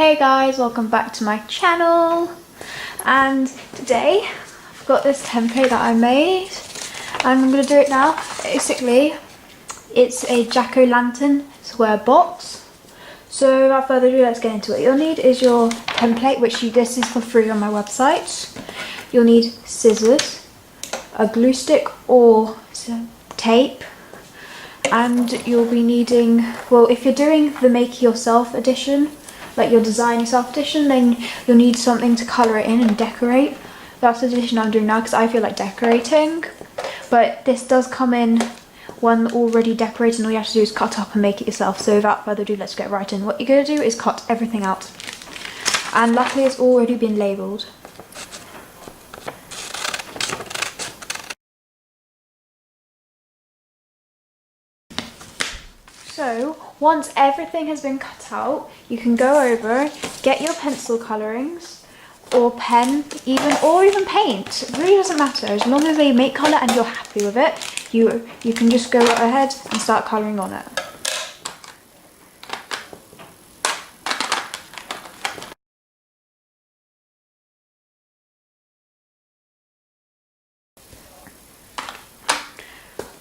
Hey guys, welcome back to my channel, and today I've got this template that I made and I'm going to do it now. Basically it's a jack-o'-lantern square box. So without further ado, let's get into it. You'll need is your template, which this is for free on my website. You'll need scissors, a glue stick or tape, and you'll be needing, well, if you're doing the make yourself edition, like your design yourself edition, then you'll need something to colour it in and decorate. That's the edition I'm doing now because I feel like decorating. But this does come in one already decorated, and all you have to do is cut up and make it yourself. So without further ado, let's get right in. What you're going to do is cut everything out. And luckily it's already been labelled. So once everything has been cut out, you can go over, get your pencil colourings or pen, or even paint. It really doesn't matter, as long as they make colour and you're happy with it, you can just go ahead and start colouring on it.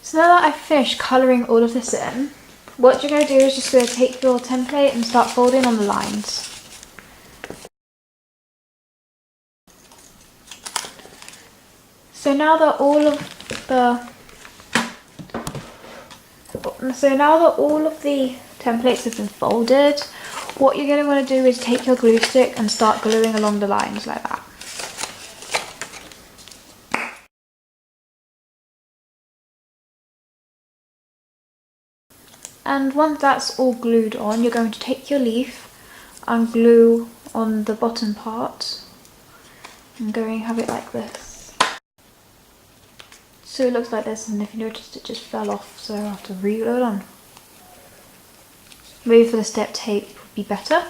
So now that I've finished colouring all of this in, what you're going to do is just going to take your template and start folding on the lines. So now that all of the templates have been folded, what you're going to want to do is take your glue stick and start gluing along the lines like that. And once that's all glued on, you're going to take your leaf and glue on the bottom part. I'm going to have it like this. So it looks like this, and if you noticed, it just fell off, so I have to re-glue it on. Maybe for the step tape would be better.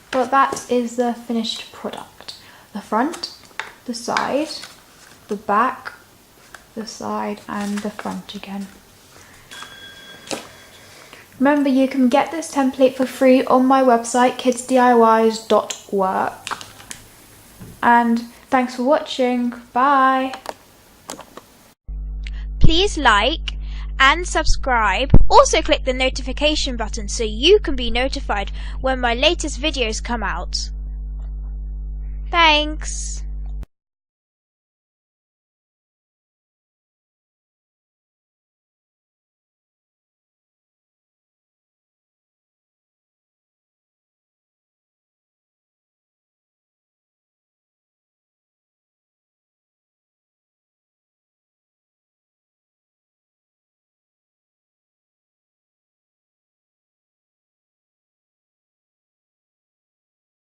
But that is the finished product. The front, the side, the back, the side and the front again. Remember, you can get this template for free on my website, kidsdiys.work. And thanks for watching. Bye. Please like and subscribe. Also click the notification button so you can be notified when my latest videos come out. Thanks.